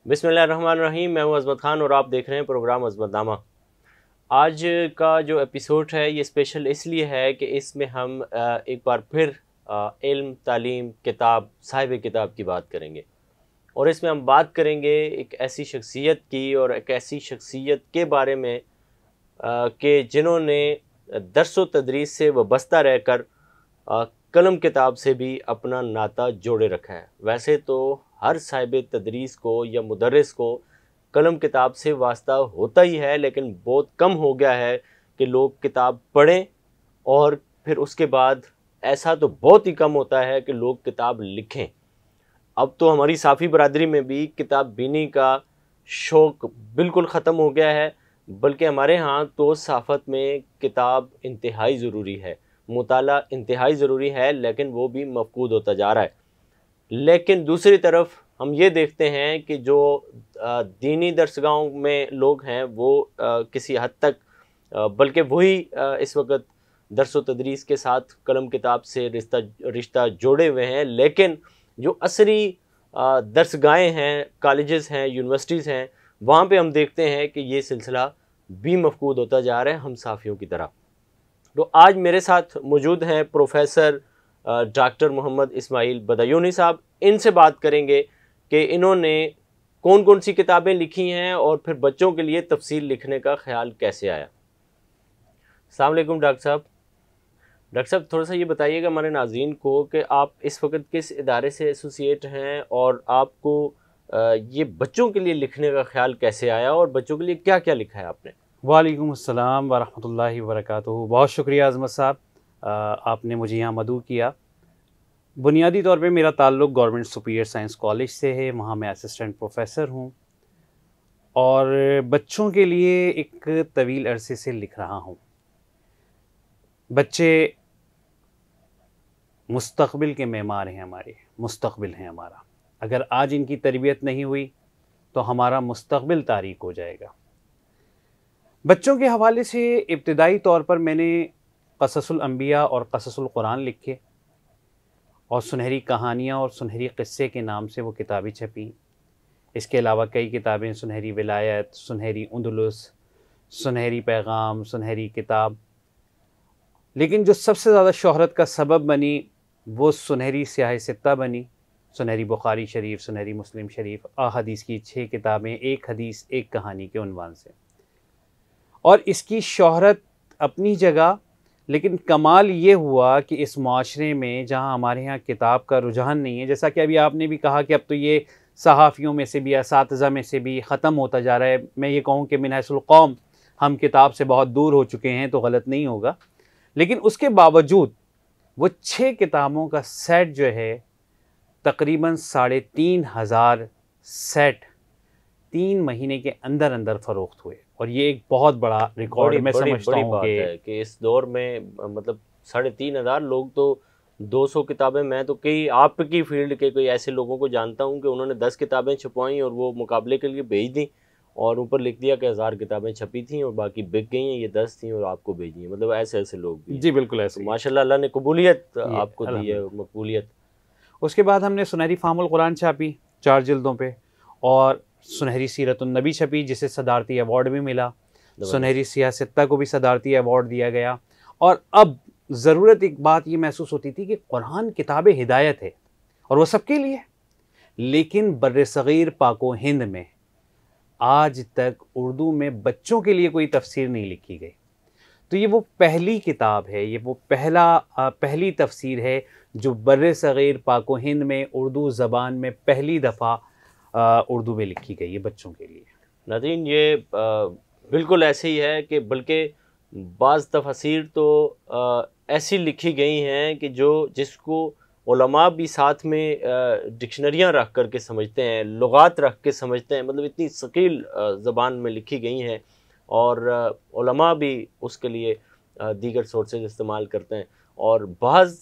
बिस्मिल्लाहिर्रहमानिर्रहीम। मैं हूं अज़मत ख़ान और आप देख रहे हैं प्रोग्राम अज़मतनामा। आज का जो एपिसोड है ये स्पेशल इसलिए है कि इसमें हम एक बार फिर इल्म, तालीम, किताब, साहिब किताब की बात करेंगे। और इसमें हम बात करेंगे एक ऐसी शख्सियत की और एक ऐसी शख्सियत के बारे में कि जिन्होंने दर्स व तदरीस से वाबस्ता रहकर कलम किताब से भी अपना नाता जोड़े रखा है। वैसे तो हर साहिब तदरीस को या मुदर्रिस को कलम किताब से वास्ता होता ही है, लेकिन बहुत कम हो गया है कि लोग किताब पढ़ें और फिर उसके बाद ऐसा तो बहुत ही कम होता है कि लोग किताब लिखें। अब तो हमारी साफ़ी बरादरी में भी किताब बीनी का शौक़ बिल्कुल ख़त्म हो गया है, बल्कि हमारे यहाँ तो सहाफ़त में किताब इंतहाई ज़रूरी है, मुताला इंतहाई ज़रूरी है, लेकिन वो भी मफ़कूद होता जा रहा है। लेकिन दूसरी तरफ हम ये देखते हैं कि जो दीनी दरसगाहों में लोग हैं वो किसी हद तक बल्कि वही इस वक्त दर्स व तदरीस के साथ कलम किताब से रिश्ता जोड़े हुए हैं, लेकिन जो असरी दरसगाहें हैं, कॉलेजेस हैं, यूनिवर्सिटीज़ हैं, वहाँ पे हम देखते हैं कि ये सिलसिला भी मफ़कूद होता जा रहा है हम साफ़ियों की तरह। तो आज मेरे साथ मौजूद हैं प्रोफेसर डॉक्टर मोहम्मद इस्माइल बदायूनी साहब। इनसे बात करेंगे कि इन्होंने कौन कौन सी किताबें लिखी हैं और फिर बच्चों के लिए तफसील लिखने का ख्याल कैसे आया। अस्सलाम वालेकुम डॉक्टर साहब। डॉक्टर साहब, थोड़ा सा ये बताइएगा हमारे नाज़रीन को कि आप इस वक्त किस इदारे से एसोसिएट हैं और आपको ये बच्चों के लिए लिखने का ख्याल कैसे आया और बच्चों के लिए क्या क्या लिखा है आपने। वालेकुम अस्सलाम वरहमतुल्लाहि वबरकातुहू। बहुत शुक्रिया आज़मत साहब, आपने मुझे यहाँ मदऊ किया। बुनियादी तौर पे मेरा ताल्लुक़ गवर्नमेंट सुपीरियर साइंस कॉलेज से है, वहाँ मैं असिस्टेंट प्रोफेसर हूँ और बच्चों के लिए एक तवील अरसे से लिख रहा हूँ। बच्चे मुस्तक़बिल के मेमार हैं, हमारे मुस्तक़बिल हैं हमारा। अगर आज इनकी तरबियत नहीं हुई तो हमारा मुस्तक़बिल तारीक हो जाएगा। बच्चों के हवाले से इब्तिदाई तौर पर मैंने क़ससुल अंबिया और क़ससुल कुरान लिखे और सुनहरी कहानियाँ और सुनहरी क़स्से के नाम से वो किताबें छपी। इसके अलावा कई किताबें, सुनहरी विलायत, सुनहरी उंदुलुस, सुनहरी पैगाम, सुनहरी किताब। लेकिन जो सबसे ज़्यादा शोहरत का सबब बनी वो सुनहरी स्याह सित्ता बनी। सुनहरी बुखारी शरीफ, सुनहरी मुस्लिम शरीफ, अहादीस की 6 किताबें, एक हदीस एक कहानी के उन्वान से। और इसकी शोहरत अपनी जगह, लेकिन कमाल ये हुआ कि इस माशरे में जहाँ हमारे यहाँ किताब का रुझान नहीं है, जैसा कि अभी आपने भी कहा कि अब तो ये सहाफ़ियों में से भी, असातिज़ा में से भी ख़त्म होता जा रहा है। मैं ये कहूँ कि मिनहसुल कौम हम किताब से बहुत दूर हो चुके हैं तो गलत नहीं होगा। लेकिन उसके बावजूद वो 6 किताबों का सेट जो है तकरीबन 3500 सेट 3 महीने के अंदर अंदर फ़रोख्त हुए, और ये एक बहुत बड़ा रिकॉर्ड मैं समझता हूँ कि इस दौर में मतलब 3500 लोग तो 200 किताबें, मैं तो कई आपकी फील्ड के कोई ऐसे लोगों को जानता हूँ कि उन्होंने 10 किताबें छपवाई और वो मुकाबले के लिए भेज दी और ऊपर लिख दिया कि 1000 किताबें छपी थी और बाकी बिक गई हैं, ये 10 थी और आपको भेजी हैं। मतलब ऐसे ऐसे लोग भी। जी बिल्कुल ऐसे। तो माशाल्लाह अल्लाह ने कबूलियत आपको दी है, मकबूलियत। उसके बाद हमने सुनहरी फामुल कुरान छापी 4 जिल्दों पे, और सुनहरी सीरतुन नबी छपी जिसे सदारती अवार्ड भी मिला। सुनहरी सियासत्ता को भी सदारती अवार्ड दिया गया। और अब ज़रूरत एक बात ये महसूस होती थी कि कुरान किताब हिदायत है और वो सबके लिए, लेकिन बर्र-ए-सग़ीर पाको हिंद में आज तक उर्दू में बच्चों के लिए कोई तफसीर नहीं लिखी गई। तो ये वो पहली किताब है, ये वो पहली तफसीर है जो बर्र-ए-सग़ीर पाको हिंद में उर्दू ज़बान में पहली दफ़ा उर्दू में लिखी गई है बच्चों के लिए। नाज़रीन, ये बिल्कुल ऐसे ही है कि बल्कि बाज़ तफसीर तो ऐसी लिखी गई हैं कि जिसको उलमा भी साथ में डिक्शनरियाँ रख कर के समझते हैं, लुगात रख के समझते हैं। मतलब इतनी सकील ज़बान में लिखी गई हैं और उलमा भी उसके लिए दीगर सोर्सेज इस्तेमाल करते हैं। और बाज़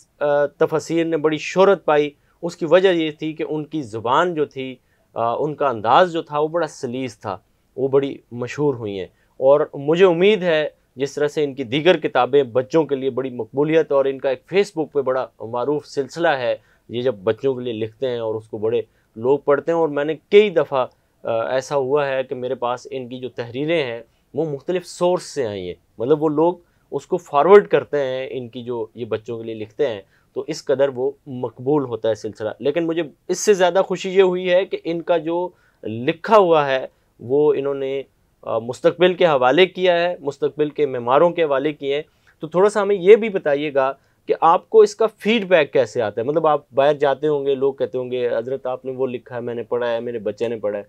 तफसीर ने बड़ी शोहरत पाई, उसकी वजह ये थी कि उनकी ज़ुबान जो थी, उनका अंदाज़ जो था वो बड़ा सलीस था, वो बड़ी मशहूर हुई हैं। और मुझे उम्मीद है जिस तरह से इनकी दीगर किताबें बच्चों के लिए बड़ी मकबूलियत, और इनका एक फ़ेसबुक पे बड़ा मारूफ सिलसिला है, ये जब बच्चों के लिए लिखते हैं और उसको बड़े लोग पढ़ते हैं। और मैंने कई दफ़ा ऐसा हुआ है कि मेरे पास इनकी जो तहरीरें हैं वो मुख्तलिफ़ सोर्स से आई हैं, मतलब वो लोग उसको फॉरवर्ड करते हैं, इनकी जो ये बच्चों के लिए लिखते हैं, तो इस कदर वो मकबूल होता है सिलसिला। लेकिन मुझे इससे ज़्यादा खुशी ये हुई है कि इनका जो लिखा हुआ है वो इन्होंने मुस्तकबिल के हवाले किया है, मुस्तकबिल के मेमारों के हवाले किए हैं। तो थोड़ा सा हमें ये भी बताइएगा कि आपको इसका फीडबैक कैसे आता है? मतलब आप बाहर जाते होंगे, लोग कहते होंगे हज़रत आपने वो लिखा है, मैंने पढ़ा है, मेरे बच्चे ने पढ़ा है।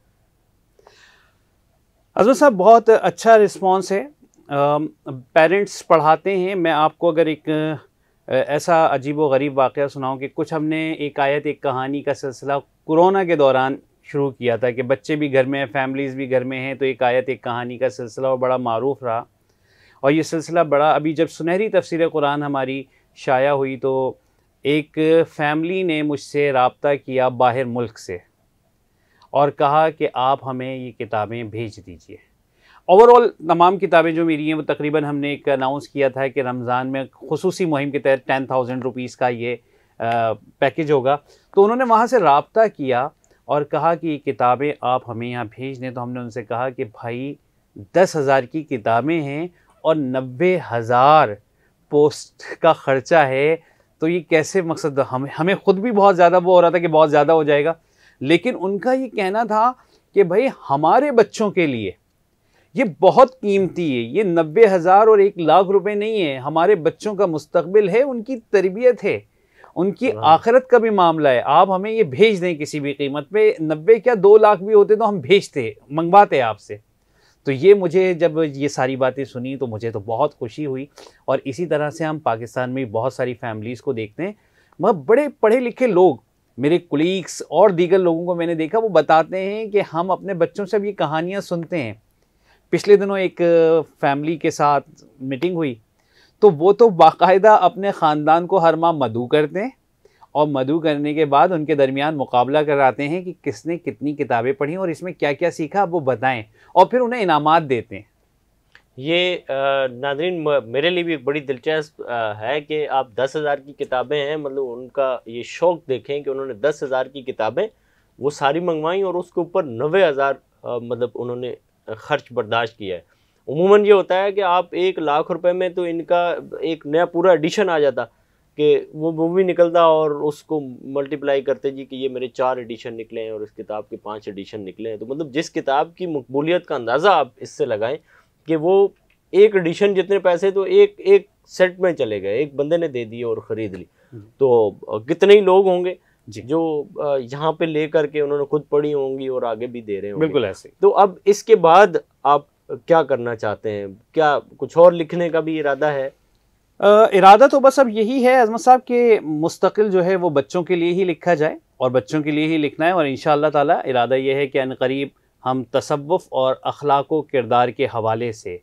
अज़मत साहब, बहुत अच्छा रिस्पॉन्स है। पेरेंट्स पढ़ाते हैं। मैं आपको अगर एक ऐसा अजीब व गरीब वाक़या सुनाऊँ कि कुछ हमने एक आयत एक कहानी का सिलसिला कोरोना के दौरान शुरू किया था कि बच्चे भी घर में हैं, फैमिलीज़ भी घर में हैं, तो एक आयत एक कहानी का सिलसिला और बड़ा मारूफ़ रहा। और ये सिलसिला बड़ा, अभी जब सुनहरी तफसीर कुरान हमारी शाया हुई तो एक फ़ैमिली ने मुझसे रब्ता किया बाहर मुल्क से और कहा कि आप हमें ये किताबें भेज दीजिए। ओवरऑल तमाम किताबें जो मेरी हैं वो तकरीबन हमने एक अनाउंस किया था कि रमज़ान में खुसूसी मुहिम के तहत 10,000 रुपीज़ का ये पैकेज होगा। तो उन्होंने वहाँ से रब्ता किया और कहा कि ये किताबें आप हमें यहाँ भेज दें। तो हमने उनसे कहा कि भाई 10,000 की किताबें हैं और 90,000 पोस्ट का ख़र्चा है, तो ये कैसे, मकसद हमें ख़ुद भी बहुत ज़्यादा वो हो रहा था कि बहुत ज़्यादा हो जाएगा। लेकिन उनका ये कहना था कि भाई हमारे बच्चों के लिए ये बहुत कीमती है, ये 90,000 और 1,00,000 रुपए नहीं है, हमारे बच्चों का मुस्तकबिल है, उनकी तरबियत है, उनकी आखिरत का भी मामला है। आप हमें ये भेज दें किसी भी कीमत पे, 90 क्या 2 लाख भी होते तो हम भेजते, मंगवाते आपसे। तो ये मुझे जब ये सारी बातें सुनी तो मुझे तो बहुत खुशी हुई। और इसी तरह से हम पाकिस्तान में बहुत सारी फैमिलीज़ को देखते हैं, मगर बड़े पढ़े लिखे लोग, मेरे कुलीग्स और दीगर लोगों को मैंने देखा, वो बताते हैं कि हम अपने बच्चों से अब ये कहानियाँ सुनते हैं। पिछले दिनों एक फैमिली के साथ मीटिंग हुई तो वो तो बाकायदा अपने ख़ानदान को हर माह मदऊ करते हैं और मदऊ करने के बाद उनके दरमियान मुकाबला कराते हैं कि किसने कितनी किताबें पढ़ी और इसमें क्या क्या सीखा, वो बताएं, और फिर उन्हें इनामात देते हैं। ये नाज़रीन मेरे लिए भी एक बड़ी दिलचस्प है कि आप 10,000 की किताबें हैं, मतलब उनका ये शौक़ देखें कि उन्होंने 10,000 की किताबें वो सारी मंगवाई और उसके ऊपर 90,000 मतलब उन्होंने ख़र्च बर्दाश्त किया है। उमूमन ये होता है कि आप 1,00,000 रुपए में तो इनका एक नया पूरा एडिशन आ जाता कि वो भी निकलता और उसको मल्टीप्लाई करते जी कि ये मेरे 4 एडिशन निकले हैं और इस किताब के 5 एडिशन निकले हैं। तो मतलब जिस किताब की मकबूलियत का अंदाज़ा आप इससे लगाएं कि वो एक एडिशन जितने पैसे तो एक सेट में चले गए, एक बंदे ने दे दिए और ख़रीद ली। तो कितने ही लोग होंगे जो यहाँ पे ले करके उन्होंने खुद पढ़ी होंगी और आगे भी दे रहे होंगे। बिल्कुल ऐसे। तो अब इसके बाद आप क्या करना चाहते हैं? क्या कुछ और लिखने का भी इरादा है? इरादा तो बस अब यही है अज़मत साहब कि मुस्तकिल जो है वो बच्चों के लिए ही लिखा जाए और बच्चों के लिए ही लिखना है। और इंशाअल्लाह ताला इरादा यह है कि अनक़रीब हम तसव्वुफ़ और अखलाक़ व किरदार के हवाले से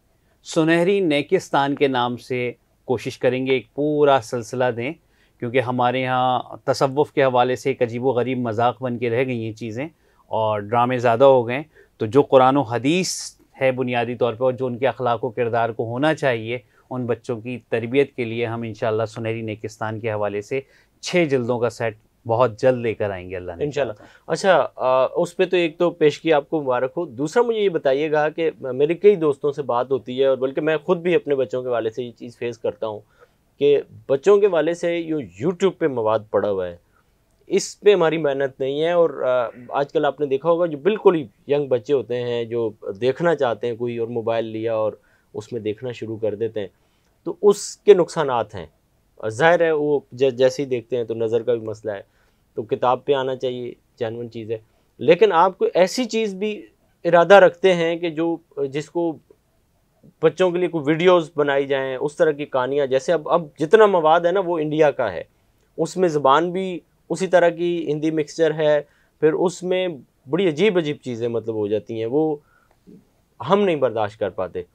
सुनहरी नेकिस्तान के नाम से कोशिश करेंगे एक पूरा सिलसिला दें, क्योंकि हमारे यहाँ तसव्वुफ़ के हवाले से एक अजीब व गरीब मजाक बन के रह गई ये चीज़ें और ड्रामे ज़्यादा हो गए। तो जो कुरान व हदीस है बुनियादी तौर पर और जो उनके अखलाक़ व किरदार को होना चाहिए, उन बच्चों की तरबियत के लिए हम इंशाअल्लाह सुनहरी नेकिस्तान के हवाले से 6 जिल्दों का सेट बहुत जल्द लेकर आएंगे अल्लाह ने इंशाअल्लाह। अच्छा, उस पे तो एक तो पेशगी आपको मुबारक हो। दूसरा मुझे ये बताइएगा कि मेरे कई दोस्तों से बात होती है और बल्कि मैं ख़ुद भी अपने बच्चों के हवाले से ये चीज़ फेस करता हूँ कि बच्चों के हवाले से जो यूट्यूब पे मवाद पड़ा हुआ है, इस पे हमारी मेहनत नहीं है। और आजकल आपने देखा होगा जो बिल्कुल ही यंग बच्चे होते हैं जो देखना चाहते हैं कोई और मोबाइल लिया और उसमें देखना शुरू कर देते हैं, तो उसके नुकसानात हैं। ज़ाहिर है वो जैसे ही देखते हैं तो नज़र का भी मसला है, तो किताब पे आना चाहिए, जेन्युइन चीज़ है। लेकिन आप कोई ऐसी चीज़ भी इरादा रखते हैं कि जो जिसको बच्चों के लिए कोई वीडियोस बनाई जाएं, उस तरह की कहानियाँ, जैसे अब जितना मवाद है ना वो इंडिया का है, उसमें ज़बान भी उसी तरह की हिंदी मिक्सचर है, फिर उसमें बड़ी अजीब अजीब चीज़ें मतलब हो जाती हैं, वो हम नहीं बर्दाश्त कर पाते।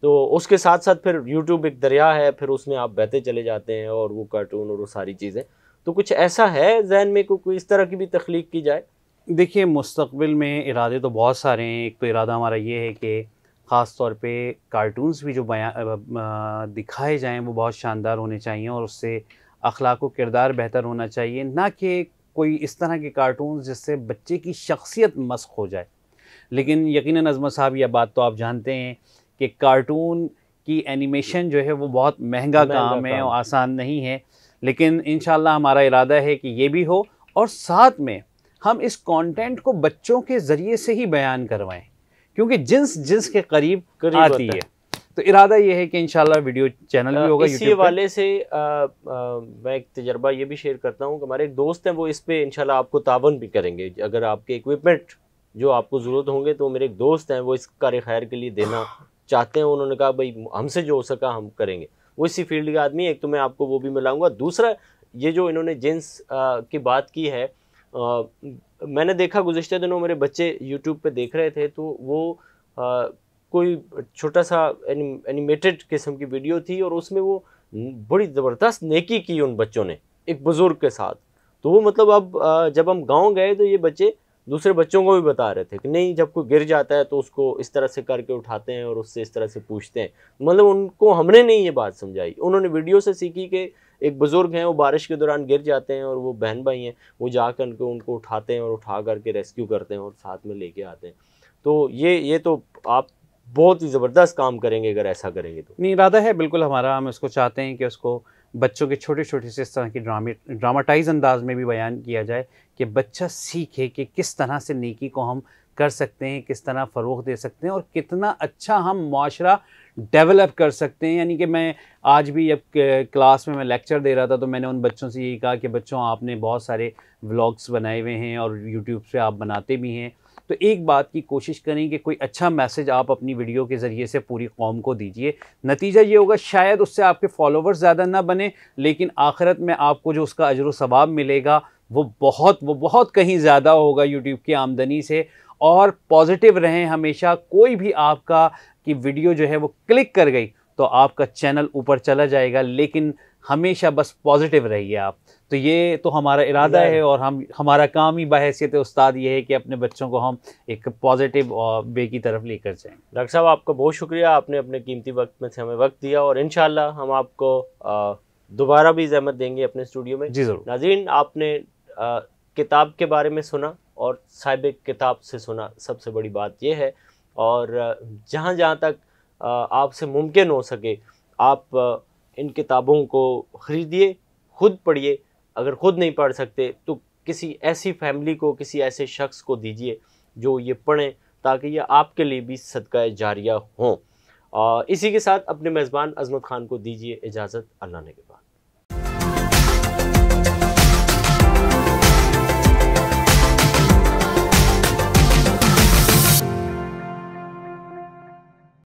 तो उसके साथ साथ फिर यूट्यूब एक दरिया है, फिर उसमें आप बहते चले जाते हैं और वो कार्टून और वो सारी चीज़ें। तो कुछ ऐसा है ज़हन में कोई इस तरह की भी तख्लीक की जाए? देखिए, मुस्तक़बिल में इरादे तो बहुत सारे हैं। एक तो इरादा हमारा ये है कि ख़ास तौर पे कार्टून्स भी जो दिखाए जाएं वो बहुत शानदार होने चाहिए और उससे अखलाक़ व किरदार बेहतर होना चाहिए, ना कि कोई इस तरह के कार्टून्स जिससे बच्चे की शख्सियत मस्ख़ हो जाए। लेकिन यकीनन अज़मत साहब यह बात तो आप जानते हैं कि कार्टून की एनिमेशन जो है वो बहुत महंगा काम है और आसान नहीं है, लेकिन इंशाल्लाह हमारा इरादा है कि ये भी हो और साथ में हम इस कंटेंट को बच्चों के ज़रिए से ही बयान करवाएं, क्योंकि जिन्स के करीब आती है। तो इरादा ये है कि इंशाल्लाह वीडियो चैनल भी होगा इसी वाले से मैं एक तजर्बा ये भी शेयर करता हूँ कि हमारे एक दोस्त हैं, वो इस पे इंशाल्लाह आपको तावन भी करेंगे। अगर आपके इक्विपमेंट जो आपको ज़रूरत होंगे तो मेरे एक दोस्त हैं, वो इस कार खैर के लिए देना चाहते हैं। उन्होंने कहा भाई हमसे जो हो सका हम करेंगे। वो इसी फील्ड के आदमी है। एक तो मैं आपको वो भी मिलाऊंगा, दूसरा ये जो इन्होंने जिन्स की बात की है, मैंने देखा गुज़िश्ता दिनों मेरे बच्चे यूट्यूब पे देख रहे थे, तो वो कोई छोटा सा एनिमेटेड किस्म की वीडियो थी और उसमें वो बड़ी ज़बरदस्त नेकी की उन बच्चों ने एक बुज़ुर्ग के साथ। तो वो मतलब अब जब हम गांव गए तो ये बच्चे दूसरे बच्चों को भी बता रहे थे कि नहीं, जब कोई गिर जाता है तो उसको इस तरह से करके उठाते हैं और उससे इस तरह से पूछते हैं। मतलब उनको हमने नहीं ये बात समझाई, उन्होंने वीडियो से सीखी कि एक बुज़ुर्ग हैं, वो बारिश के दौरान गिर जाते हैं और वो बहन भाई हैं, वो जाकर उनको उठाते हैं और उठा करके रेस्क्यू करते हैं और साथ में लेके आते हैं। तो ये तो आप बहुत ही ज़बरदस्त काम करेंगे अगर ऐसा करेंगे तो। नहीं, इरादा है बिल्कुल हमारा, हम इसको चाहते हैं कि उसको बच्चों के छोटे छोटे से इस तरह की ड्रामाटाइज अंदाज में भी बयान किया जाए कि बच्चा सीखे कि किस तरह से नेकी को हम कर सकते हैं, किस तरह फ़रोग़ दे सकते हैं और कितना अच्छा हम माशरा डेवलप कर सकते हैं। यानी कि मैं आज भी जब क्लास में मैं लेक्चर दे रहा था तो मैंने उन बच्चों से यही कहा कि बच्चों, आपने बहुत सारे व्लॉग्स बनाए हुए हैं और यूट्यूब पे आप बनाते भी हैं, तो एक बात की कोशिश करें कि कोई अच्छा मैसेज आप अपनी वीडियो के ज़रिए से पूरी कौम को दीजिए। नतीजा ये होगा, शायद उससे आपके फॉलोवर्स ज़्यादा ना बने, लेकिन आखिरत में आपको जो उसका अजर व सवाब मिलेगा वो बहुत कहीं ज़्यादा होगा यूट्यूब की आमदनी से। और पॉजिटिव रहें हमेशा। कोई भी आपका की वीडियो जो है वो क्लिक कर गई तो आपका चैनल ऊपर चला जाएगा, लेकिन हमेशा बस पॉजिटिव रहिए आप। तो ये तो हमारा इरादा है और हमारा काम ही बहैसियत उस्ताद ये है कि अपने बच्चों को हम एक पॉजिटिव वे की तरफ लेकर जाएं। डॉक्टर साहब, आपका बहुत शुक्रिया, आपने अपने कीमती वक्त में से हमें वक्त दिया और इंशाल्लाह हम आपको दोबारा भी ज़हमत देंगे अपने स्टूडियो में। जी ज़रूर। नाज़रीन, आपने किताब के बारे में सुना और साहिब किताब से सुना, सबसे बड़ी बात यह है। और जहाँ जहाँ तक आपसे मुमकिन हो सके आप इन किताबों को ख़रीदिए, ख़ुद पढ़िए। अगर ख़ुद नहीं पढ़ सकते तो किसी ऐसी फैमिली को, किसी ऐसे शख्स को दीजिए जो ये पढ़ें, ताकि ये आपके लिए भी सदका जारिया हों। इसी के साथ अपने मेज़बान अज़मत ख़ान को दीजिए इजाज़त। अल्लाह ने के बाद।